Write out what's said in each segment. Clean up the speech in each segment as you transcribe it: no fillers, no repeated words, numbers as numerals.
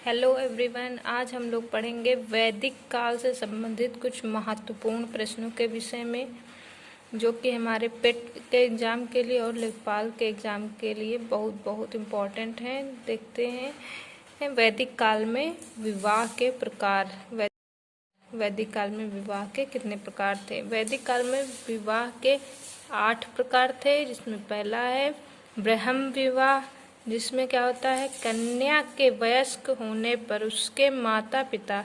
Hello everyone, आज हम लोग पढ़ेंगे वैदिक काल से संबंधित कुछ महत्वपूर्ण प्रश्नों के विषय में, जो कि हमारे पेट के एग्ज़ाम के लिए और लेखपाल के एग्ज़ाम के लिए बहुत बहुत इम्पोर्टेंट हैं। देखते हैं वैदिक काल में विवाह के प्रकार। वैदिक काल में विवाह के कितने प्रकार थे? वैदिक काल में विवाह के 8 प्रकार थे, जिसमें पहला है ब्रह्म विवाह, जिसमें क्या होता है, कन्या के वयस्क होने पर उसके माता पिता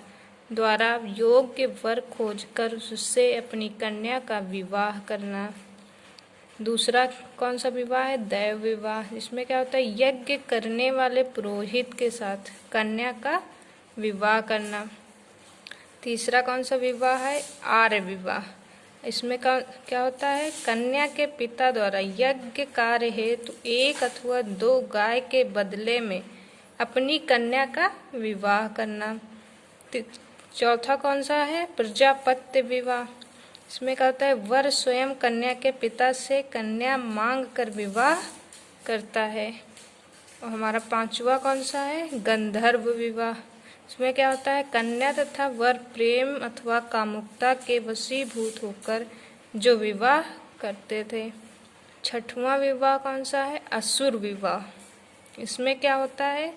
द्वारा योग्य वर खोजकर उससे अपनी कन्या का विवाह करना। दूसरा कौन सा विवाह है? दैव विवाह, जिसमें क्या होता है, यज्ञ करने वाले पुरोहित के साथ कन्या का विवाह करना। तीसरा कौन सा विवाह है? आर्य विवाह, इसमें क्या होता है, कन्या के पिता द्वारा यज्ञ कार्य हेतु 1 अथवा 2 गाय के बदले में अपनी कन्या का विवाह करना। चौथा कौन सा है? प्रजापत्य विवाह, इसमें क्या होता है, वर स्वयं कन्या के पिता से कन्या मांग कर विवाह करता है। और हमारा 5वां कौन सा है? गंधर्व विवाह, इसमें क्या होता है, कन्या तथा वर प्रेम अथवा कामुकता के वशीभूत होकर जो विवाह करते थे। 6वां विवाह कौन सा है? असुर विवाह, इसमें क्या होता है,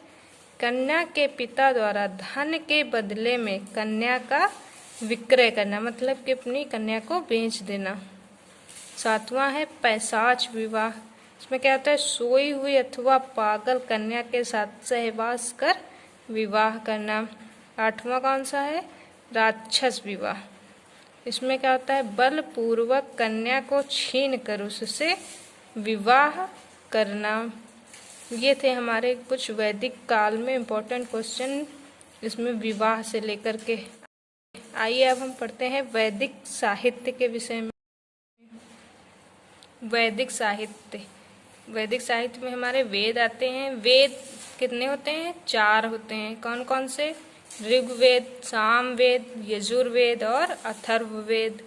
कन्या के पिता द्वारा धन के बदले में कन्या का विक्रय करना, मतलब कि अपनी कन्या को बेच देना। 7वां है पैशाच विवाह, इसमें क्या होता है, सोई हुई अथवा पागल कन्या के साथ सहवास कर विवाह करना। 8वां कौन सा है? राक्षस विवाह, इसमें क्या होता है, बलपूर्वक कन्या को छीन कर उससे विवाह करना। ये थे हमारे कुछ वैदिक काल में इम्पोर्टेंट क्वेश्चन, इसमें विवाह से लेकर के। आइए अब हम पढ़ते हैं वैदिक साहित्य के विषय में। वैदिक साहित्य में हमारे वेद आते हैं। वेद कितने होते हैं? 4 होते हैं। कौन कौन से? ऋग्वेद, सामवेद, यजुर्वेद और अथर्ववेद।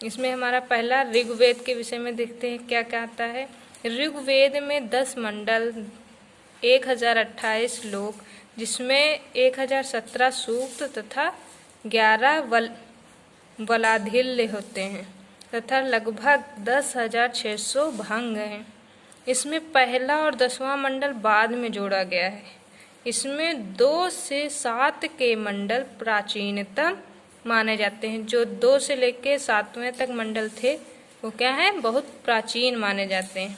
इसमें हमारा पहला ऋग्वेद के विषय में देखते हैं क्या क्या आता है। ऋग्वेद में 10 मंडल, 1028 श्लोक, जिसमें 1017 सूक्त तथा 11 वलाधिल्य होते हैं तथा लगभग 10,600 भंग हैं। इसमें पहला और 10वां मंडल बाद में जोड़ा गया है। इसमें 2 से 7 के मंडल प्राचीनतम माने जाते हैं। जो 2 से लेकर 7वें तक मंडल थे वो क्या है, बहुत प्राचीन माने जाते हैं।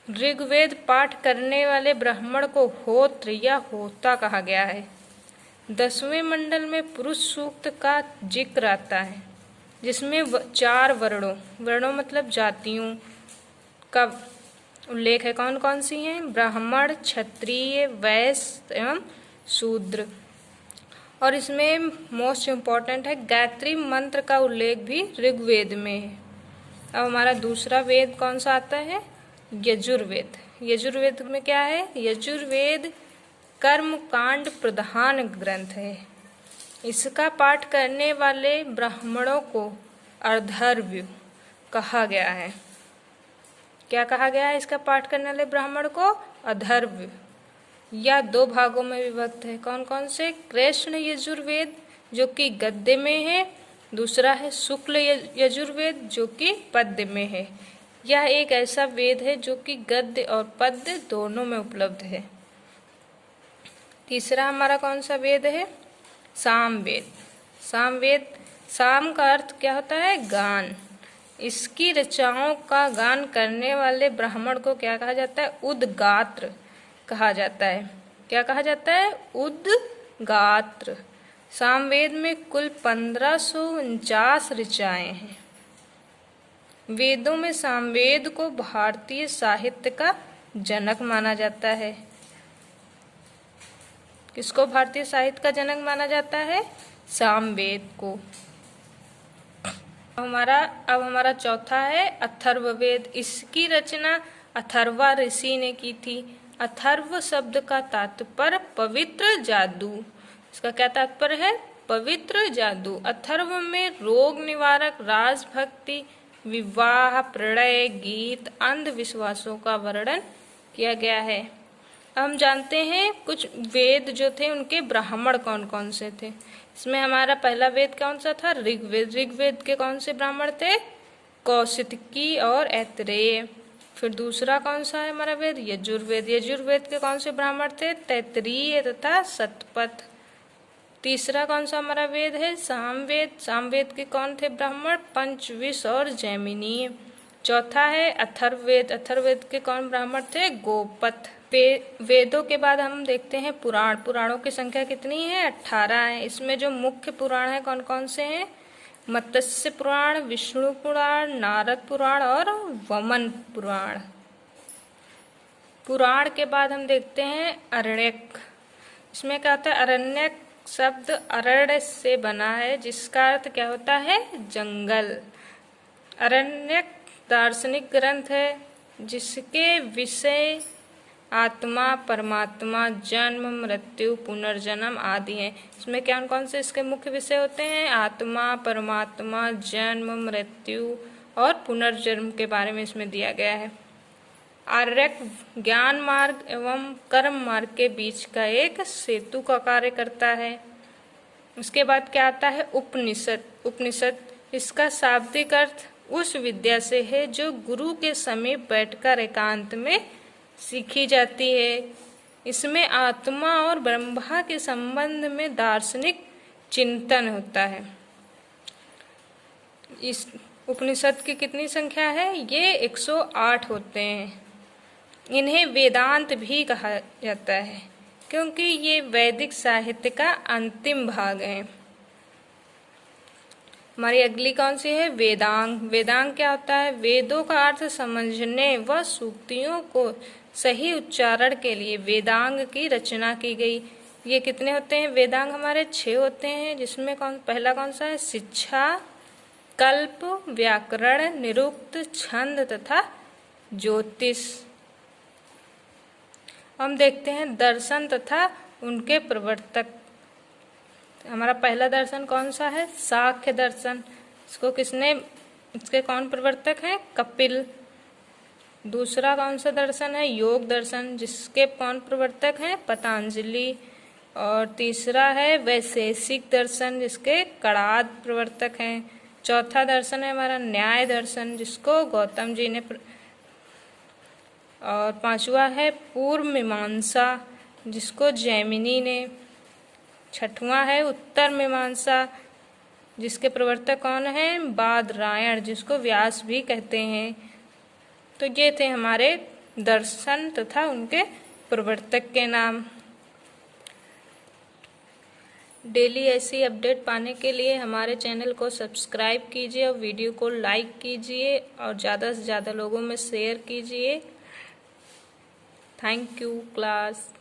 ऋग्वेद पाठ करने वाले ब्राह्मण को होत्र या होता कहा गया है। 10वें मंडल में पुरुष सूक्त का जिक्र आता है, जिसमें 4 वर्णों मतलब जातियों का उल्लेख है। कौन कौन सी हैं? ब्राह्मण, क्षत्रिय, वैश्य एवं शूद्र। और इसमें मोस्ट इम्पॉर्टेंट है, गायत्री मंत्र का उल्लेख भी ऋग्वेद में है। अब हमारा दूसरा वेद कौन सा आता है? यजुर्वेद। यजुर्वेद में क्या है? यजुर्वेद कर्मकांड प्रधान ग्रंथ है। इसका पाठ करने वाले ब्राह्मणों को अथर्व कहा गया है। क्या कहा गया है? इसका पाठ करने वाले ब्राह्मण को अथर्व। या 2 भागों में विभक्त है। कौन कौन से? कृष्ण यजुर्वेद, जो कि गद्य में है। दूसरा है शुक्ल यजुर्वेद, जो कि पद्य में है। यह एक ऐसा वेद है जो कि गद्य और पद्य दोनों में उपलब्ध है। तीसरा हमारा कौन सा वेद है? सामवेद। साम का अर्थ क्या होता है? गान। इसकी रचनाओं का गान करने वाले ब्राह्मण को क्या कहा जाता है? उद्गात्र कहा जाता है। क्या कहा जाता है? उद्गात्र। सामवेद में कुल 1549 ऋचाएं हैं। वेदों में सामवेद को भारतीय साहित्य का जनक माना जाता है। किसको भारतीय साहित्य का जनक माना जाता है? सामवेद को। अब हमारा चौथा है अथर्ववेद। इसकी रचना अथर्वा ऋषि ने की थी। अथर्व शब्द का तात्पर्य पवित्र जादू। इसका क्या तात्पर्य है? पवित्र जादू। अथर्व में रोग निवारक, राजभक्ति, विवाह, प्रणय, गीत, अंधविश्वासों का वर्णन किया गया है। हम जानते हैं कुछ वेद जो थे उनके ब्राह्मण कौन कौन से थे। इसमें हमारा पहला वेद कौन सा था? ऋग्वेद। ऋग्वेद के कौन से ब्राह्मण थे? कौशिकी और ऐतरेय। फिर दूसरा कौन सा है हमारा वेद? यजुर्वेद। यजुर्वेद के कौन से ब्राह्मण थे? तैत्तिरीय तथा शतपथ। तीसरा कौन सा हमारा वेद है? सामवेद। सामवेद के कौन थे ब्राह्मण? पंचविश और जैमिनी। चौथा है अथर्ववेद। अथर्ववेद के कौन ब्राह्मण थे? गोपथ। वेदों के बाद हम देखते हैं पुराण। पुराणों की संख्या कितनी है? 18 है। इसमें जो मुख्य पुराण है कौन कौन से हैं? मत्स्य पुराण, विष्णु पुराण, नारद पुराण और वमन पुराण। पुराण के बाद हम देखते हैं अरण्यक। इसमें क्या होता है? अरण्यक शब्द अरण्य से बना है जिसका अर्थ क्या होता है? जंगल। अरण्यक दार्शनिक ग्रंथ है जिसके विषय आत्मा, परमात्मा, जन्म, मृत्यु, पुनर्जन्म आदि हैं। इसमें कौन कौन से इसके मुख्य विषय होते हैं? आत्मा, परमात्मा, जन्म, मृत्यु और पुनर्जन्म के बारे में इसमें दिया गया है। आर्यक ज्ञान मार्ग एवं कर्म मार्ग के बीच का एक सेतु का कार्य करता है। उसके बाद क्या आता है? उपनिषद। उपनिषद इसका शाब्दिक अर्थ उस विद्या से है जो गुरु के समीप बैठकर एकांत में सीखी जाती है। इसमें आत्मा और ब्रह्मा के संबंध में दार्शनिक चिंतन होता है। इस उपनिषद की कितनी संख्या है? ये 108 होते हैं। इन्हें वेदांत भी कहा जाता है क्योंकि ये वैदिक साहित्य का अंतिम भाग है। हमारी अगली कौन सी है? वेदांग। वेदांग क्या होता है? वेदों का अर्थ समझने व सूक्तियों को सही उच्चारण के लिए वेदांग की रचना की गई। ये कितने होते हैं? वेदांग हमारे 6 होते हैं, जिसमें पहला कौन सा है? शिक्षा, कल्प, व्याकरण, निरुक्त, छंद तथा ज्योतिष। हम देखते हैं दर्शन तथा उनके प्रवर्तक। हमारा पहला दर्शन कौन सा है? सांख्य दर्शन। इसके कौन प्रवर्तक हैं? कपिल। दूसरा कौन सा दर्शन है? योग दर्शन, जिसके कौन प्रवर्तक हैं? पतंजलि। और तीसरा है वैशेषिक दर्शन, जिसके कणाद प्रवर्तक हैं। चौथा दर्शन है हमारा न्याय दर्शन, जिसको गौतम जी ने और पांचवा है पूर्व मीमांसा, जिसको जैमिनी ने। छठवां है उत्तर मीमांसा, जिसके प्रवर्तक कौन हैं? बादरायण, जिसको व्यास भी कहते हैं। तो ये थे हमारे दर्शन तथा उनके प्रवर्तक के नाम। डेली ऐसी अपडेट पाने के लिए हमारे चैनल को सब्सक्राइब कीजिए और वीडियो को लाइक कीजिए और ज़्यादा से ज़्यादा लोगों में शेयर कीजिए। Thank you class.